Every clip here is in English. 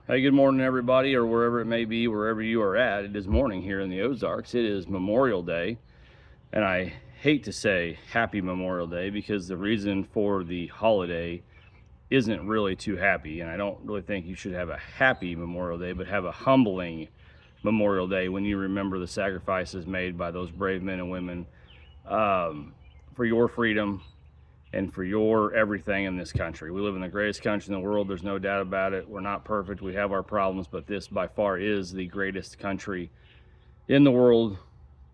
Hey, good morning, everybody, or wherever it may be, wherever you are at. It is morning here in the Ozarks. It is Memorial Day, and I hate to say Happy Memorial Day because the reason for the holiday isn't really too happy, and I don't really think you should have a happy Memorial Day, but have a humbling Memorial Day when you remember the sacrifices made by those brave men and women for your freedom and for your everything in this country. We live in the greatest country in the world. There's no doubt about it. We're not perfect. We have our problems, but this by far is the greatest country in the world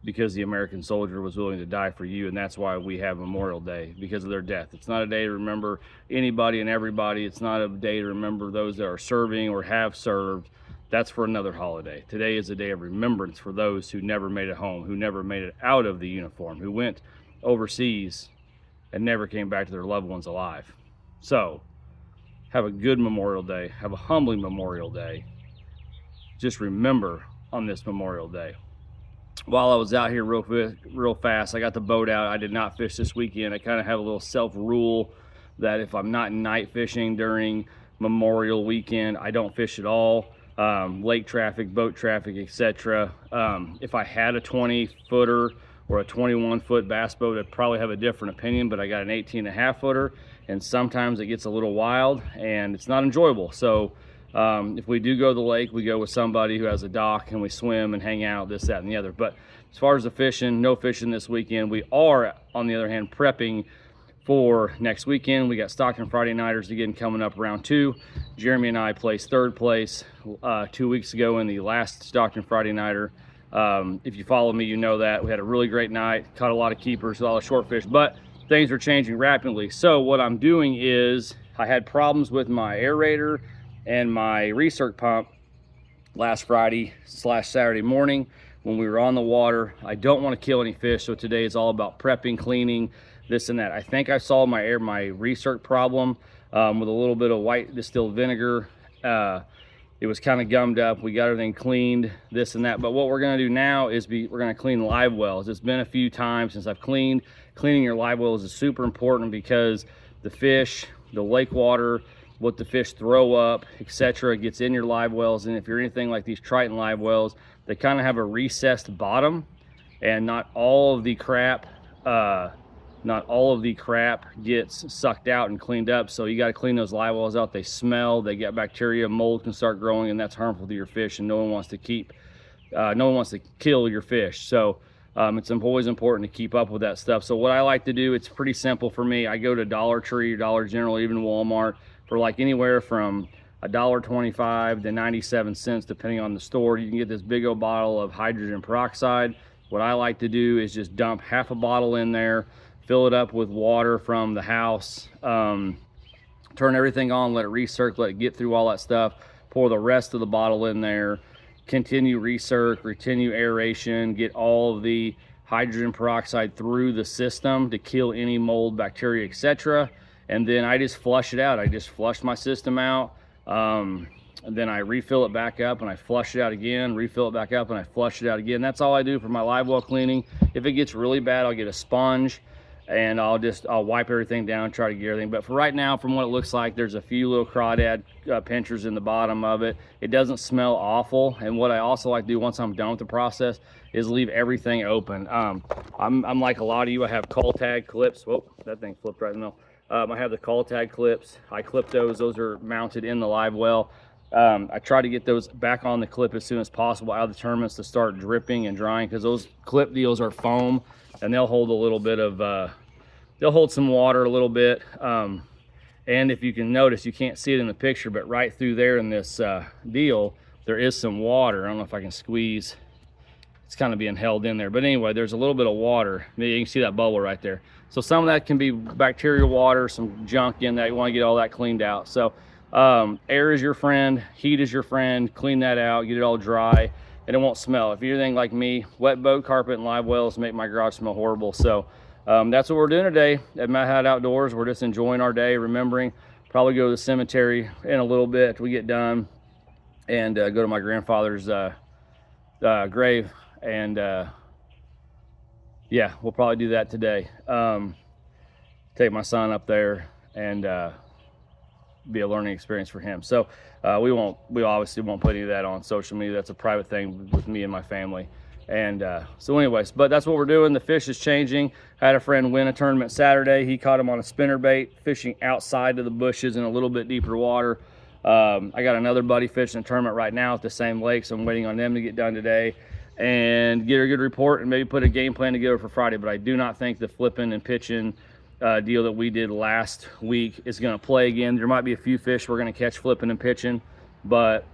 because the American soldier was willing to die for you. And that's why we have Memorial Day, because of their death. It's not a day to remember anybody and everybody. It's not a day to remember those that are serving or have served. That's for another holiday. Today is a day of remembrance for those who never made it home, who never made it out of the uniform, who went overseas and never came back to their loved ones alive. So, have a good Memorial Day. Have a humbling Memorial Day. Just remember on this Memorial Day. While I was out here real fast, I got the boat out. I did not fish this weekend. I kind of have a little self rule that if I'm not night fishing during Memorial weekend, I don't fish at all. Lake traffic, boat traffic, etc. If I had a 20-footer or a 21-foot bass boat, I'd probably have a different opinion, but I got an 18.5-footer, and sometimes it gets a little wild and it's not enjoyable. So if we do go to the lake, we go with somebody who has a dock and we swim and hang out, this, that, and the other. But as far as the fishing, no fishing this weekend. We are, on the other hand, prepping for next weekend. We got Stockton Friday Nighters again coming up round 2. Jeremy and I placed 3rd place 2 weeks ago in the last Stockton Friday Nighter. If you follow me, you know that. We had a really great night, caught a lot of keepers, a lot of short fish, but things are changing rapidly. So what I'm doing is I had problems with my aerator and my recirc pump last Friday/Saturday morning when we were on the water. I don't want to kill any fish, so today is all about prepping, cleaning, this and that. I think I solved my recirc problem with a little bit of white distilled vinegar. It was kind of gummed up. We got everything cleaned, this and that. But what we're going to do now is we're going to clean live wells. It's been a few times since I've cleaned. Cleaning your live wells is super important because the fish, the lake water, what the fish throw up, etc., gets in your live wells. And if you're anything like these Triton live wells, they kind of have a recessed bottom, and not all of the crap gets sucked out and cleaned up. So you got to clean those live wells out. They smell, they get bacteria, mold can start growing, and that's harmful to your fish, and no one wants to kill your fish. So it's always important to keep up with that stuff. So what I like to do, it's pretty simple for me. I go to Dollar Tree or Dollar General, even Walmart, for like anywhere from $1.25 to 97 cents, depending on the store. You can get this big old bottle of hydrogen peroxide. What I like to do is just dump half a bottle in there, fill it up with water from the house, turn everything on, let it recirc, let it get through all that stuff, pour the rest of the bottle in there, continue recirc, continue aeration, get all of the hydrogen peroxide through the system to kill any mold, bacteria, etc. And then I just flush it out. I just flush my system out. And then I refill it back up and I flush it out again, refill it back up and I flush it out again. That's all I do for my live well cleaning. If it gets really bad, I'll get a sponge and I'll wipe everything down, try to get everything. But for right now, from what it looks like, there's a few little crawdad pinchers in the bottom of it. It doesn't smell awful. And what I also like to do once I'm done with the process is leave everything open. I'm like a lot of you, I have call tag clips. Whoa, that thing flipped right in the middle. I have the call tag clips. I clip those. Those are mounted in the live well. I try to get those back on the clip as soon as possible out of the tournaments to start dripping and drying, because those clip deals are foam and they'll hold a little bit of they'll hold some water a little bit. And if you can notice, you can't see it in the picture, but right through there in this deal there is some water. I don't know if I can squeeze. It's kind of being held in there, but anyway, there's a little bit of water. Maybe you can see that bubble right there. So some of that can be bacterial water, some junk in that. You want to get all that cleaned out. So air is your friend, heat is your friend. Clean that out, get it all dry, and it won't smell. If you're anything like me, wet boat carpet and live wells make my garage smell horrible. So that's what we're doing today at Mad Hat Outdoors. We're just enjoying our day, remembering. Probably go to the cemetery in a little bit after we get done, and go to my grandfather's grave. And yeah, we'll probably do that today. Take my son up there and be a learning experience for him. So we obviously won't put any of that on social media. That's a private thing with me and my family. And so anyways, but that's what we're doing. The fish is changing. I had a friend win a tournament Saturday. He caught him on a spinner bait, fishing outside of the bushes in a little bit deeper water. I got another buddy fishing a tournament right now at the same lake, so I'm waiting on them to get done today and get a good report and maybe put a game plan together for Friday. But I do not think the flipping and pitching deal that we did last week is going to play again. There might be a few fish we're going to catch flipping and pitching, but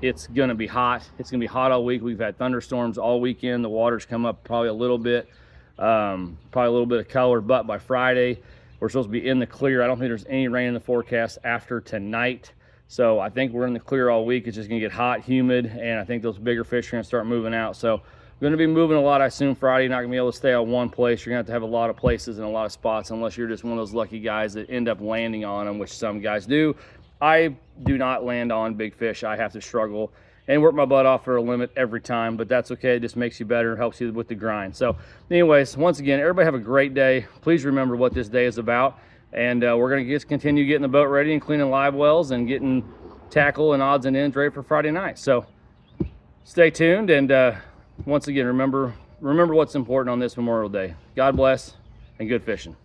it's going to be hot. It's going to be hot all week. We've had thunderstorms all weekend. The water's come up probably a little bit of color, but by Friday we're supposed to be in the clear. I don't think there's any rain in the forecast after tonight, so I think we're in the clear all week. It's just going to get hot, humid, and I think those bigger fish are going to start moving out. So we're going to be moving a lot, I assume. Friday, you're not going to be able to stay on one place. You're going to have a lot of places and a lot of spots, unless you're just one of those lucky guys that end up landing on them, which some guys do. I do not land on big fish. I have to struggle and work my butt off for a limit every time, but that's okay. It just makes you better, helps you with the grind. So anyways, once again, everybody have a great day. Please remember what this day is about, and we're going to just continue getting the boat ready and cleaning live wells and getting tackle and odds and ends ready for Friday night. So stay tuned, and once again, remember what's important on this Memorial Day. God bless and good fishing.